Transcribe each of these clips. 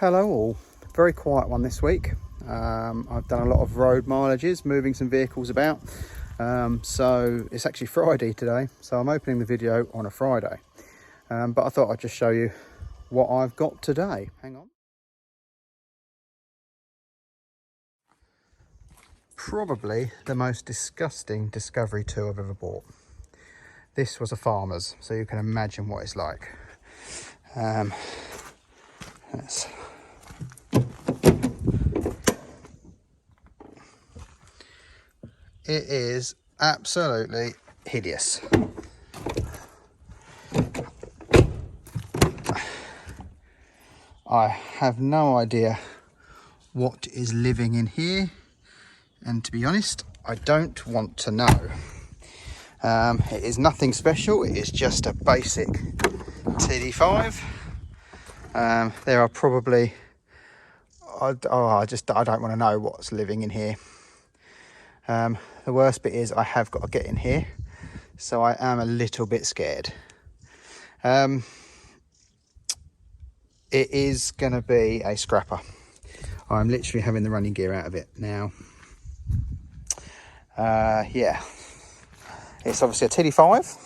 Hello all, very quiet one this week. I've done a lot of road mileages, moving some vehicles about. So it's actually Friday today, so I'm opening the video on a Friday. But I thought I'd just show you what I've got today. Hang on. Probably the most disgusting Discovery 2 I've ever bought. This was a farmer's, so you can imagine what it's like. It is absolutely hideous. I have no idea what is living in here, and to be honest, I don't want to know. It is nothing special, it is just a basic TD5. There are probably, I don't want to know what's living in here. The worst bit is I have got to get in here, so I am a little bit scared. It is going to be a scrapper. I'm literally having the running gear out of it now. Yeah, it's obviously a TD5,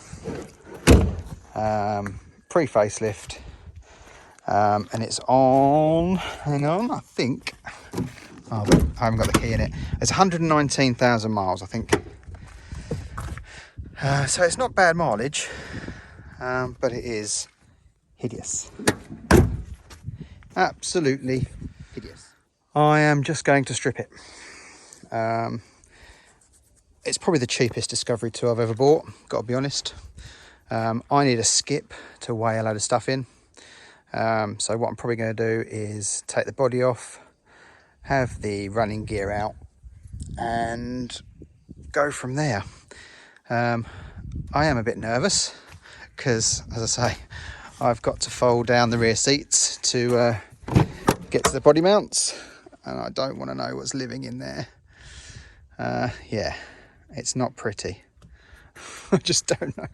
pre-facelift, and it's on, hang on, I think, oh, I haven't got the key in it. It's 119,000 miles, I think. So it's not bad mileage, but it is hideous. Absolutely hideous. I am just going to strip it. It's probably the cheapest Discovery 2 I've ever bought, got to be honest. I need a skip to weigh a load of stuff in. So what I'm probably going to do is take the body off, have the running gear out, and go from there. I am a bit nervous because, as I say, I've got to fold down the rear seats to get to the body mounts, and I don't want to know what's living in there. Yeah, it's not pretty. I just don't know.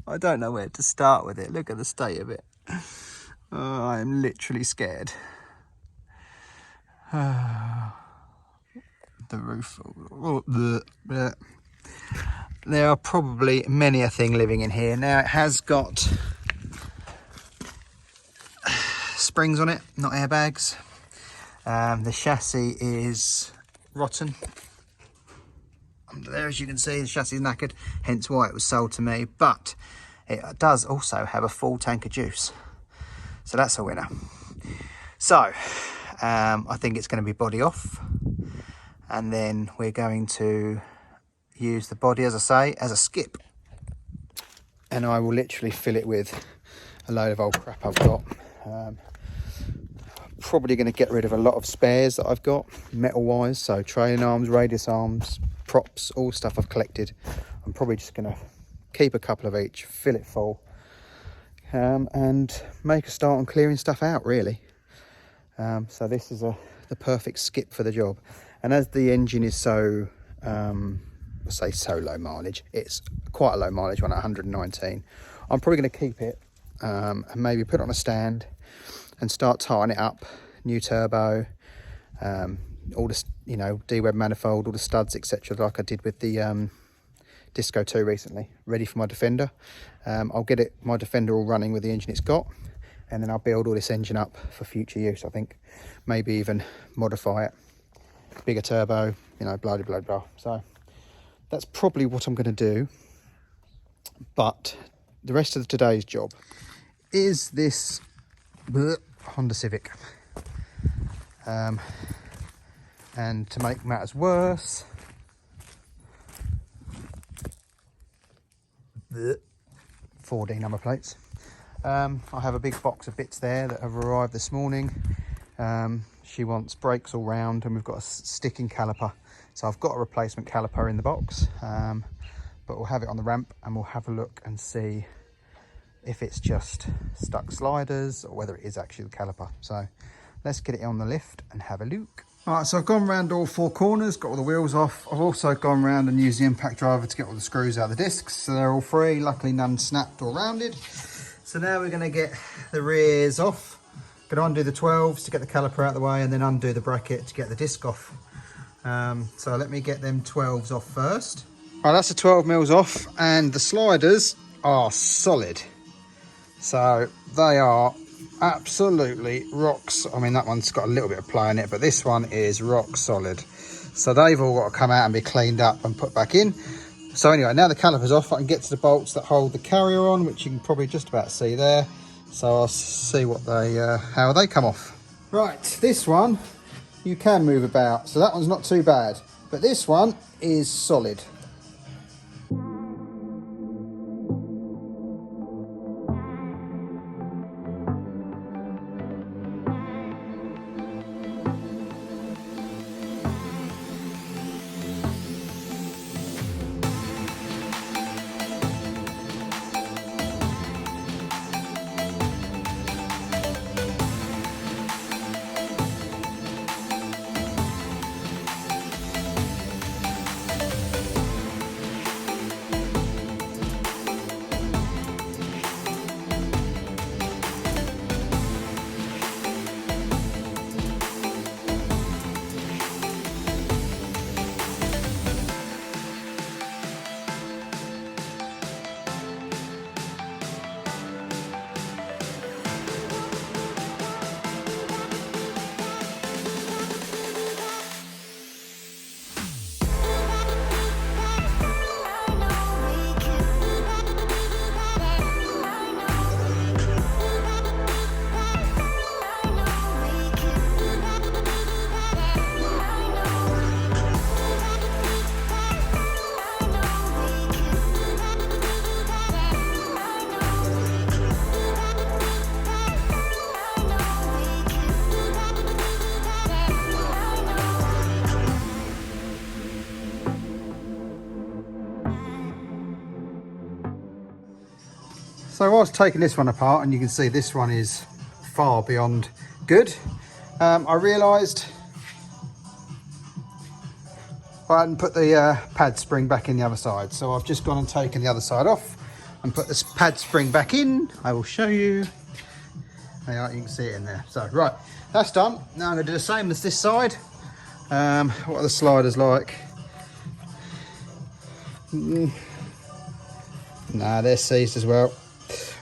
I don't know where to start with it. Look at the state of it. I am literally scared. The roof. There are probably many a thing living in here. Now it has got springs on it, not airbags. The chassis is rotten. Under there, as you can see, the chassis is knackered, hence why it was sold to me. But it does also have a full tank of juice, so that's a winner. So I think it's going to be body off, and then we're going to use the body, as I say, as a skip, and I will literally fill it with a load of old crap I've got. Probably going to get rid of a lot of spares that I've got metal wise, so trailing arms, radius arms, props, all stuff I've collected. I'm probably just going to keep a couple of each, fill it full, and make a start on clearing stuff out, really. So this is the perfect skip for the job. And as the engine is so say so low mileage, it's quite a low mileage one at 119, I'm probably going to keep it and maybe put it on a stand and start tying it up. New turbo, all the, you know, D-web manifold, all the studs, etc., like I did with the Disco 2 recently, ready for my Defender. I'll get my Defender all running with the engine it's got, and then I'll build all this engine up for future use, I think. Maybe even modify it, bigger turbo, you know, blah, blah, blah. So that's probably what I'm going to do. But the rest of today's job is this Honda Civic. And to make matters worse, 4D number plates. I have a big box of bits there that have arrived this morning. She wants brakes all round, and we've got a sticking caliper. So I've got a replacement caliper in the box, but we'll have it on the ramp and we'll have a look and see if it's just stuck sliders or whether it is actually the caliper. So let's get it on the lift and have a look. All right, so I've gone around all four corners, got all the wheels off. I've also gone around and used the impact driver to get all the screws out of the discs, so they're all free. Luckily none snapped or rounded. So now we're going to get the rears off Going to undo the 12s to get the caliper out of the way, and then undo the bracket to get the disc off. So let me get them 12s off first. Right, that's the 12 mils off, and the sliders are solid. So they are absolutely rocks. I mean, that one's got a little bit of play in it, but this one is rock solid. So they've all got to come out and be cleaned up and put back in. So anyway, now the caliper's off, I can get to the bolts that hold the carrier on, which you can probably just about see there. So I'll see what they, how they come off. Right, this one you can move about, so that one's not too bad, but this one is solid. So I was taking this one apart, and you can see this one is far beyond good. I realised I hadn't put the pad spring back in the other side, so I've just gone and taken the other side off and put this pad spring back in. I will show you. There, you can see it in there. So right, that's done. Now I'm going to do the same as this side. What are the sliders like? Nah, they're seized as well.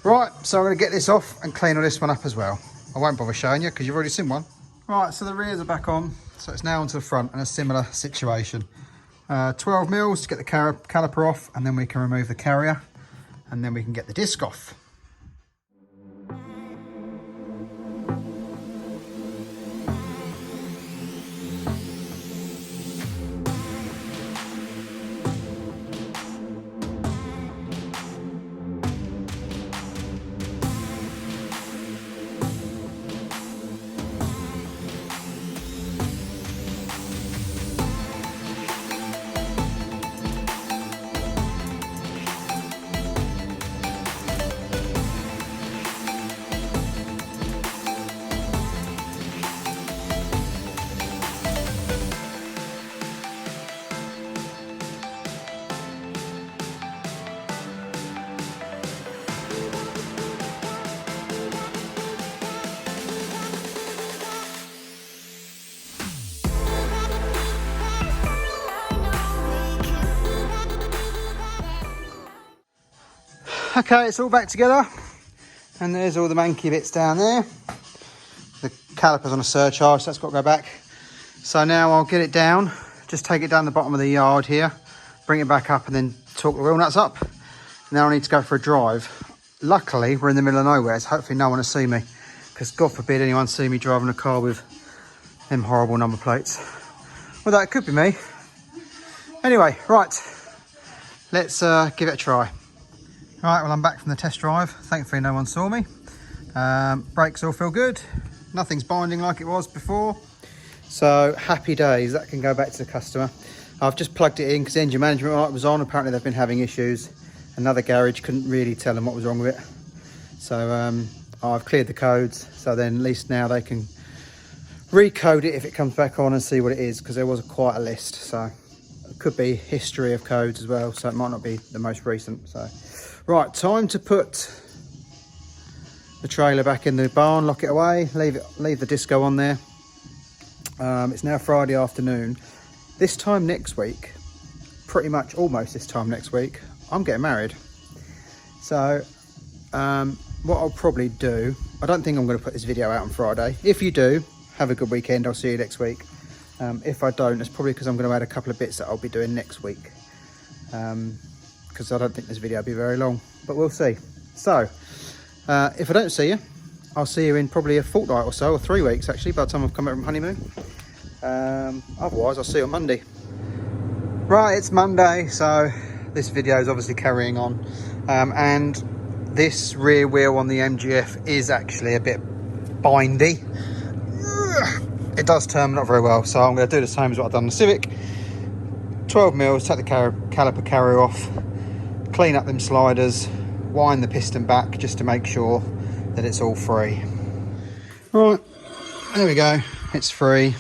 Right, so I'm going to get this off and clean all this one up as well. I won't bother showing you because you've already seen one. Right, so the rears are back on, so it's now onto the front in a similar situation. 12 mils to get the caliper off, and then we can remove the carrier, and then we can get the disc off. Okay, it's all back together, and there's all the manky bits down there. The caliper's on a surcharge, so that's got to go back. So now I'll get it down, just take it down the bottom of the yard here, bring it back up, and then torque the wheel nuts up. Now I need to go for a drive. Luckily, we're in the middle of nowhere, so hopefully no one will see me, because God forbid anyone see me driving a car with them horrible number plates. Although it could be me. Anyway, right, let's give it a try. Right, well, I'm back from the test drive. Thankfully, no one saw me. Brakes all feel good. Nothing's binding like it was before. So, happy days. That can go back to the customer. I've just plugged it in because the engine management light was on. Apparently, they've been having issues. Another garage couldn't really tell them what was wrong with it. So, I've cleared the codes. So then, at least now they can recode it if it comes back on and see what it is, because there was quite a list. So, it could be history of codes as well. So, it might not be the most recent. So. Right, time to put the trailer back in the barn, lock it away, leave the disco on there. It's now Friday afternoon. This time next week, pretty much almost this time next week, I'm getting married. So what I'll probably do, I don't think I'm going to put this video out on Friday. If you do, have a good weekend. I'll see you next week. If I don't, it's probably because I'm going to add a couple of bits that I'll be doing next week, because I don't think this video will be very long, but we'll see. So if I don't see you, I'll see you in probably a fortnight or so, or 3 weeks actually, by the time I've come back from honeymoon. Otherwise I'll see you on Monday. Right, it's Monday, so this video is obviously carrying on, and this rear wheel on the MGF is actually a bit bindy. It does turn not very well, so I'm going to do the same as what I've done on the Civic. 12 mils, take the caliper carrier off, clean up them sliders, wind the piston back just to make sure that it's all free. Right, there we go, it's free.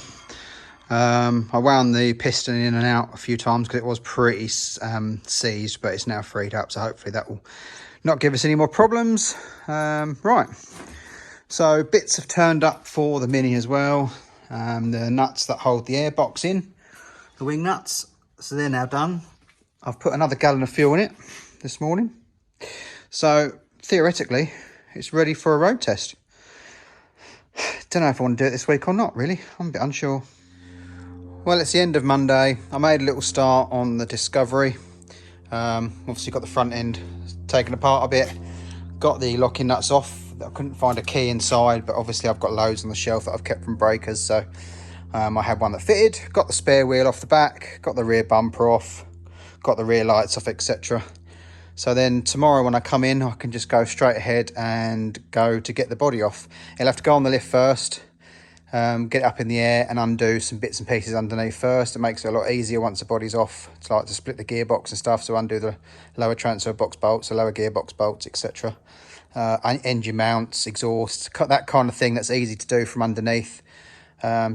I wound the piston in and out a few times because it was pretty seized, but it's now freed up, so hopefully that will not give us any more problems. Right, so bits have turned up for the Mini as well. The nuts that hold the airbox in, the wing nuts, so they're now done. I've put another gallon of fuel in it this morning, so theoretically it's ready for a road test. Don't know if I want to do it this week or not, really. I'm a bit unsure. Well, it's the end of Monday. I made a little start on the Discovery. Obviously got the front end taken apart a bit, got the locking nuts off. I couldn't find a key inside, but obviously I've got loads on the shelf that I've kept from breakers, so I had one that fitted, got the spare wheel off the back, got the rear bumper off, got the rear lights off, etc. So then tomorrow when I come in, I can just go straight ahead and go to get the body off. It'll have to go on the lift first, get it up in the air and undo some bits and pieces underneath first. It makes it a lot easier once the body's off. It's like to split the gearbox and stuff, so undo the lower transfer box bolts, the lower gearbox bolts, etc. Engine mounts, exhaust, that kind of thing that's easy to do from underneath.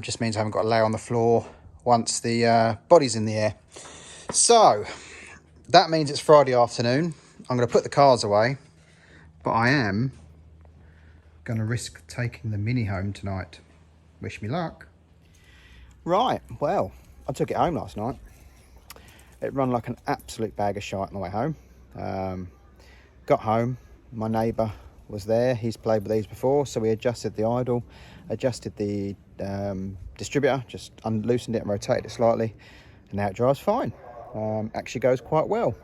Just means I haven't got to lay on the floor once the body's in the air. So that means it's Friday afternoon. I'm going to put the cars away, but I am going to risk taking the Mini home tonight. Wish me luck. Right, well, I took it home last night. It run like an absolute bag of shite on the way home. Got home, my neighbour was there. He's played with these before, so we adjusted the idle, adjusted the distributor, just loosened it and rotated it slightly, and now it drives fine. Actually goes quite well.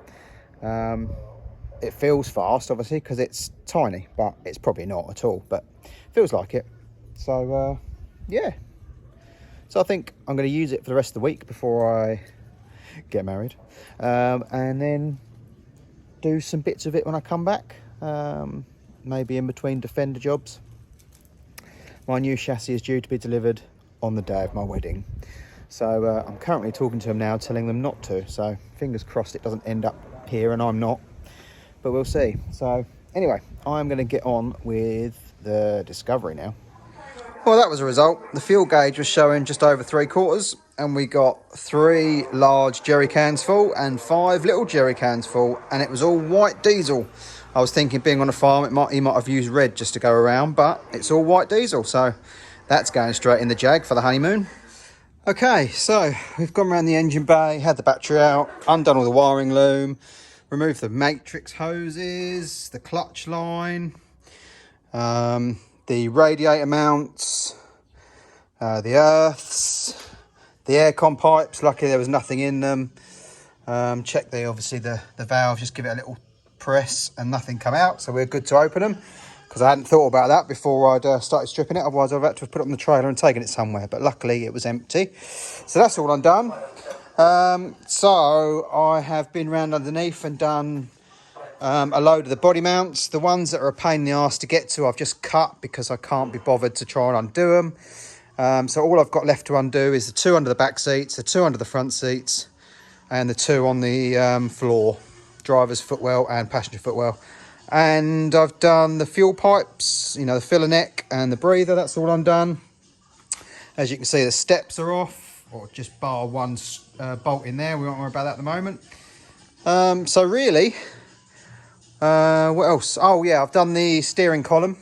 It feels fast, obviously, because it's tiny, but it's probably not at all, but feels like it. So yeah, so I think I'm going to use it for the rest of the week before I get married, and then do some bits of it when I come back, maybe in between Defender jobs. My new chassis is due to be delivered on the day of my wedding, so I'm currently talking to them now, telling them not to, so fingers crossed it doesn't end up here and I'm not, but we'll see. So anyway, I'm going to get on with the Discovery now. Well, that was a result. The fuel gauge was showing just over 3/4, and we got 3 large jerry cans full and 5 little jerry cans full, and it was all white diesel. I was thinking, being on a farm, he might have used red just to go around, but it's all white diesel, so that's going straight in the Jag for the honeymoon. Okay, so we've gone around the engine bay, had the battery out, undone all the wiring loom, removed the matrix hoses, the clutch line, the radiator mounts, the earths, the aircon pipes. Luckily there was nothing in them. Check obviously the valve, just give it a little press and nothing come out, so we're good to open them, because I hadn't thought about that before I'd started stripping it. Otherwise I'd have had to have put it on the trailer and taken it somewhere, but luckily it was empty, so that's all undone. So I have been round underneath and done a load of the body mounts. The ones that are a pain in the arse to get to I've just cut because I can't be bothered to try and undo them. So all I've got left to undo is the 2 under the back seats, the 2 under the front seats, and the 2 on the floor, driver's footwell and passenger footwell. And I've done the fuel pipes, you know, the filler neck and the breather. That's all undone. As you can see, the steps are off, or just bar one bolt in there. We won't worry about that at the moment. So really, what else? Oh yeah, I've done the steering column.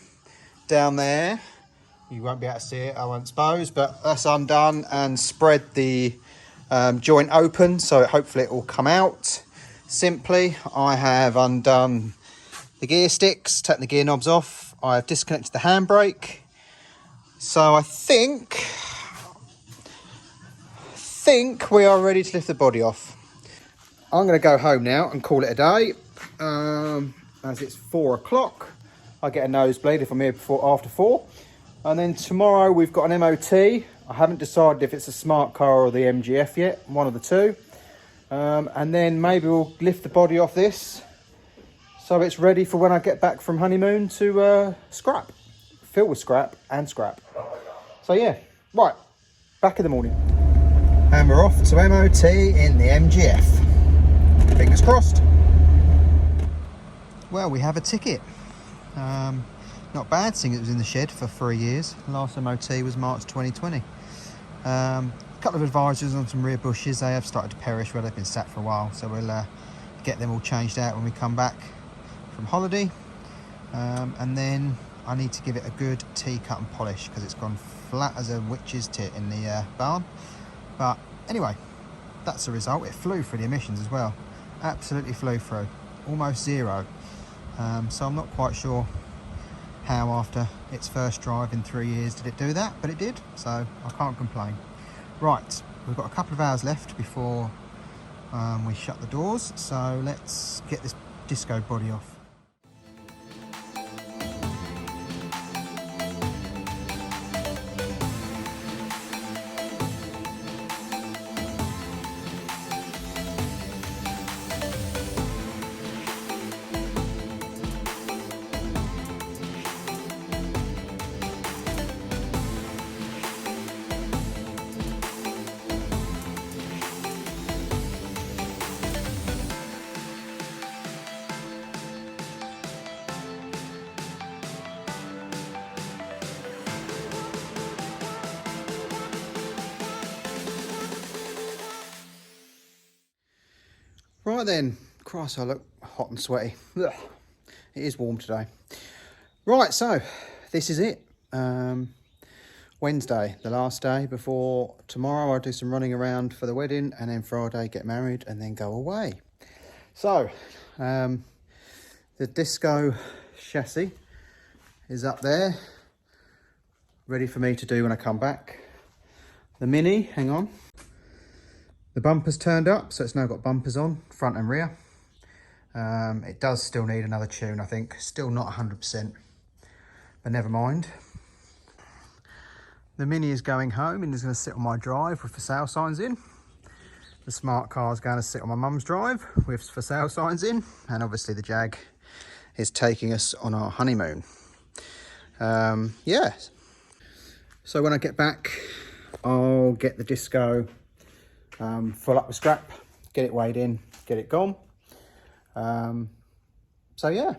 down there. You won't be able to see it, I won't suppose, but that's undone and spread the joint open, so hopefully it will come out simply. I have undone the gear sticks, taken the gear knobs off. I have disconnected the handbrake. So I think we are ready to lift the body off. I'm going to go home now and call it a day. As it's 4 o'clock, I get a nosebleed if I'm here after 4. And then tomorrow we've got an MOT. I haven't decided if it's a smart car or the MGF yet, one of the two. And then maybe we'll lift the body off this so it's ready for when I get back from honeymoon to scrap. Fill with scrap and scrap. So yeah, right, back in the morning. And we're off to MOT in the MGF. Fingers crossed. Well, we have a ticket. Not bad, seeing it was in the shed for 3 years. Last MOT was March 2020. A couple of advisories on some rear bushes. They have started to perish where they've been sat for a while. So we'll get them all changed out when we come back from holiday. And then I need to give it a good cut and polish because it's gone flat as a witch's tit in the barn. But anyway, that's the result. It flew through the emissions as well. Absolutely flew through. Almost zero. So I'm not quite sure how after its first drive in 3 years did it do that, but it did, so I can't complain. Right, we've got a couple of hours left before we shut the doors, so let's get this disco body off. Right then, Christ, I look hot and sweaty. Ugh. It is warm today. Right, so this is it. Wednesday, the last day before tomorrow. I'll do some running around for the wedding, and then Friday get married and then go away. So, the disco chassis is up there, ready for me to do when I come back. The Mini, hang on. The bumper's turned up, so it's now got bumpers on, front and rear. It does still need another tune, I think. Still not 100%, but never mind. The Mini is going home and is going to sit on my drive with for sale signs in. The smart car is going to sit on my mum's drive with for sale signs in. And obviously the Jag is taking us on our honeymoon. Yeah. So when I get back, I'll get the disco full up with scrap, get it weighed in, get it gone. So yeah,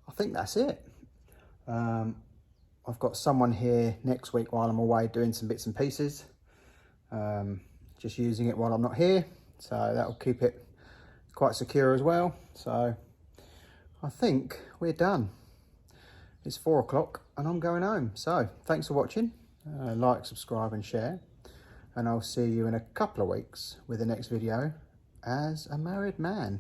I think that's it. I've got someone here next week while I'm away doing some bits and pieces, just using it while I'm not here, so that'll keep it quite secure as well. So I think we're done. It's 4 o'clock and I'm going home. So thanks for watching. Like, subscribe and share. And I'll see you in a couple of weeks with the next video as a married man.